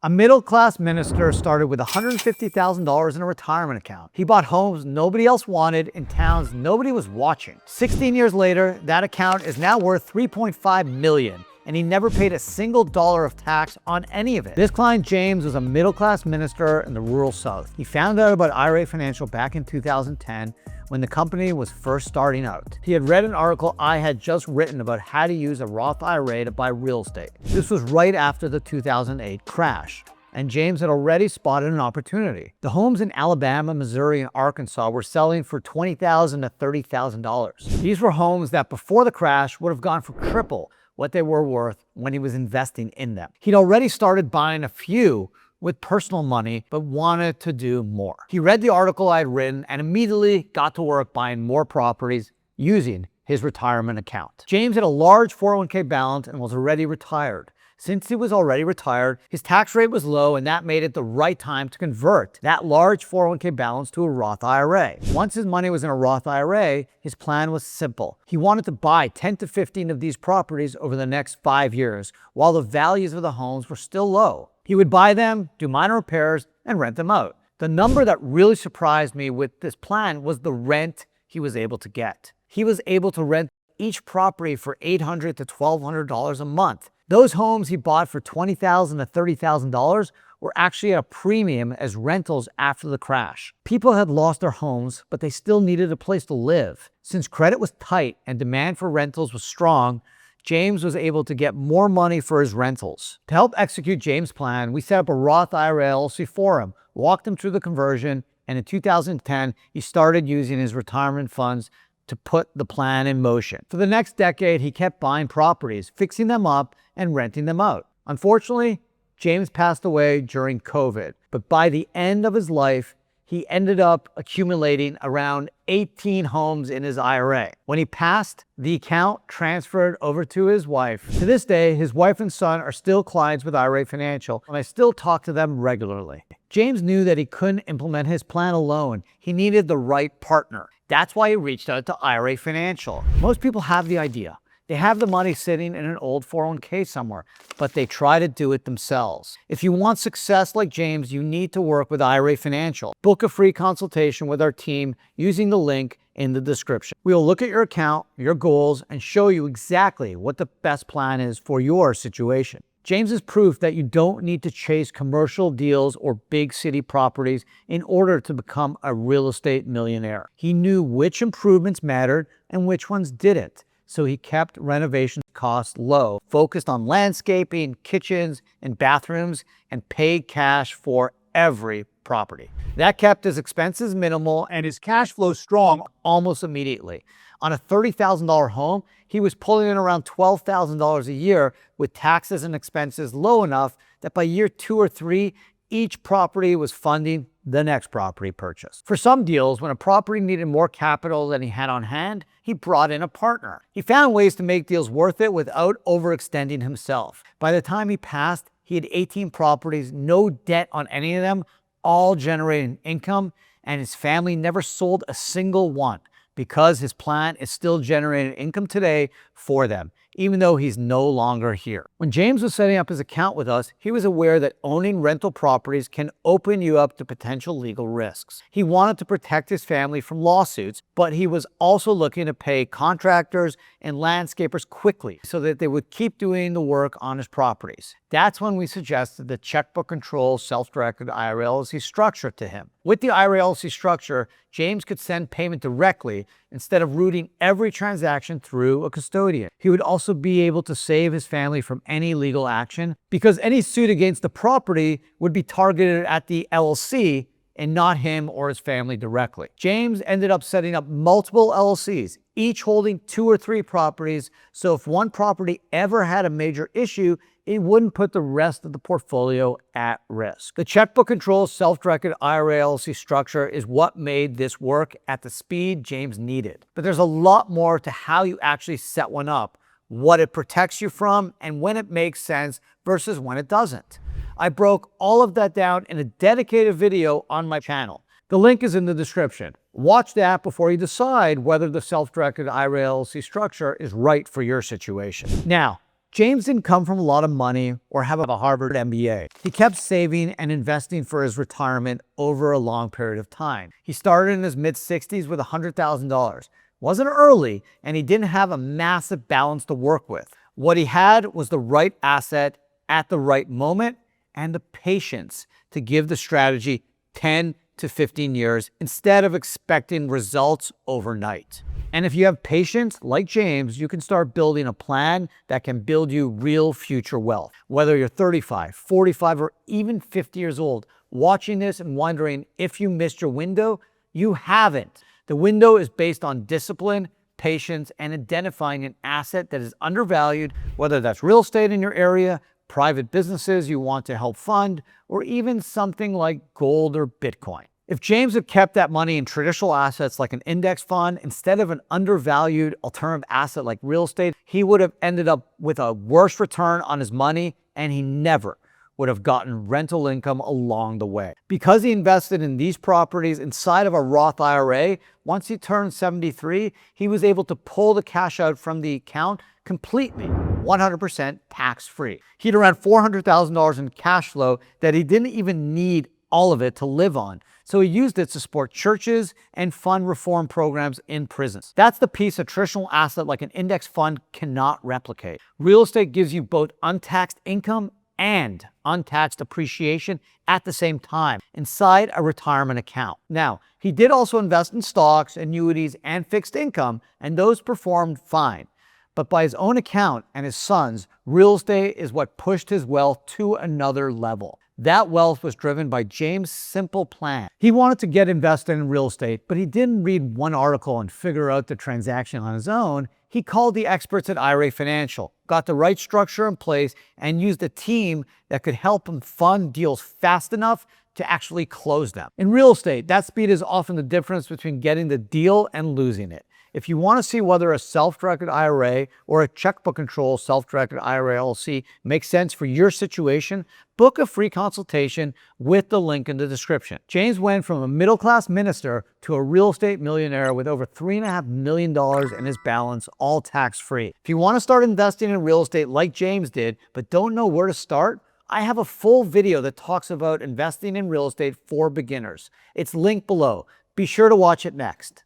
A middle-class minister started with $150,000 in a retirement account. He bought homes nobody else wanted in towns nobody was watching. 16 years later, that account is now worth $3.5 million, and he never paid a single dollar of tax on any of it. This client, James, was a middle-class minister in the rural South. He found out about IRA Financial back in 2010 when the company was first starting out. He had read an article I had just written about how to use a Roth IRA to buy real estate. This was right after the 2008 crash, and James had already spotted an opportunity. The homes in Alabama, Missouri, and Arkansas were selling for $20,000 to $30,000. These were homes that before the crash would have gone for triple what they were worth when he was investing in them. He'd already started buying a few with personal money, but wanted to do more. He read the article I had written and immediately got to work buying more properties using his retirement account. James had a large 401k balance and was already retired. Since he was already retired, his tax rate was low, and that made it the right time to convert that large 401k balance to a Roth IRA. Once his money was in a Roth IRA, his plan was simple. He wanted to buy 10 to 15 of these properties over the next 5 years while the values of the homes were still low. He would buy them, do minor repairs, and rent them out. The number that really surprised me with this plan was the rent he was able to get. He was able to rent each property for $800 to $1,200 a month. Those homes he bought for $20,000 to $30,000 were actually at a premium as rentals after the crash. People had lost their homes, but they still needed a place to live. Since credit was tight and demand for rentals was strong, James was able to get more money for his rentals. To help execute James' plan, we set up a Roth IRA LLC for him, walked him through the conversion, and in 2010, he started using his retirement funds to put the plan in motion. For the next decade, he kept buying properties, fixing them up, and renting them out. Unfortunately, James passed away during COVID, but by the end of his life, he ended up accumulating around 18 homes in his IRA. When he passed, the account transferred over to his wife. To this day, his wife and son are still clients with IRA Financial, and I still talk to them regularly. James knew that he couldn't implement his plan alone. He needed the right partner. That's why he reached out to IRA Financial. Most people have the idea. They have the money sitting in an old 401k somewhere, but they try to do it themselves. If you want success like James, you need to work with IRA Financial. Book a free consultation with our team using the link in the description. We will look at your account, your goals, and show you exactly what the best plan is for your situation. James is proof that you don't need to chase commercial deals or big city properties in order to become a real estate millionaire. He knew which improvements mattered and which ones didn't. So he kept renovation costs low, focused on landscaping, kitchens, and bathrooms, and paid cash for every property. That kept his expenses minimal and his cash flow strong almost immediately. On a $30,000 home, he was pulling in around $12,000 a year with taxes and expenses low enough that by year 2 or 3, each property was funding the next property purchase. For some deals, when a property needed more capital than he had on hand, he brought in a partner. He found ways to make deals worth it without overextending himself. By the time he passed, he had 18 properties, no debt on any of them, all generating income, and his family never sold a single one because his plan is still generating income today for them, even though he's no longer here. When James was setting up his account with us, he was aware that owning rental properties can open you up to potential legal risks. He wanted to protect his family from lawsuits, but he was also looking to pay contractors and landscapers quickly so that they would keep doing the work on his properties. That's when we suggested the Checkbook Control Self-Directed IRA LLC structure to him. With the IRA LLC structure, James could send payment directly instead of routing every transaction through a custodian. He would also be able to save his family from any legal action because any suit against the property would be targeted at the LLC and not him or his family directly. James ended up setting up multiple LLCs, each holding 2 or 3 properties, so if one property ever had a major issue, it wouldn't put the rest of the portfolio at risk. The Checkbook Control Self-Directed IRA LLC structure is what made this work at the speed James needed. But there's a lot more to how you actually set one up, what it protects you from, and when it makes sense versus when it doesn't. I broke all of that down in a dedicated video on my channel. The link is in the description. Watch that before you decide whether the Self-Directed IRA LLC structure is right for your situation. Now, James didn't come from a lot of money or have a Harvard MBA. He kept saving and investing for his retirement over a long period of time. He started in his mid-60s with $100,000. Wasn't early, and he didn't have a massive balance to work with. What he had was the right asset at the right moment and the patience to give the strategy 10 to 15 years instead of expecting results overnight. And if you have patience, like James, you can start building a plan that can build you real future wealth. Whether you're 35, 45, or even 50 years old, watching this and wondering if you missed your window, you haven't. The window is based on discipline, patience, and identifying an asset that is undervalued, whether that's real estate in your area, private businesses you want to help fund, or even something like gold or Bitcoin. If James had kept that money in traditional assets like an index fund instead of an undervalued alternative asset like real estate, he would have ended up with a worse return on his money, and he never would have gotten rental income along the way. Because he invested in these properties inside of a Roth IRA, once he turned 73, he was able to pull the cash out from the account completely, 100% tax-free. He had around $400,000 in cash flow that he didn't even need all of it to live on. So he used it to support churches and fund reform programs in prisons. That's the piece a traditional asset like an index fund cannot replicate. Real estate gives you both untaxed income and untaxed appreciation at the same time inside a retirement account. Now, he did also invest in stocks, annuities, and fixed income, and those performed fine. But by his own account and his son's, real estate is what pushed his wealth to another level. That wealth was driven by James' simple plan. He wanted to get invested in real estate, but he didn't read one article and figure out the transaction on his own. He called the experts at IRA Financial, got the right structure in place, and used a team that could help him fund deals fast enough to actually close them. In real estate, that speed is often the difference between getting the deal and losing it. If you want to see whether a self-directed IRA or a checkbook control self-directed IRA LLC makes sense for your situation, book a free consultation with the link in the description. James went from a middle-class minister to a real estate millionaire with over $3.5 million in his balance, all tax-free. If you want to start investing in real estate like James did, but don't know where to start, I have a full video that talks about investing in real estate for beginners. It's linked below. Be sure to watch it next.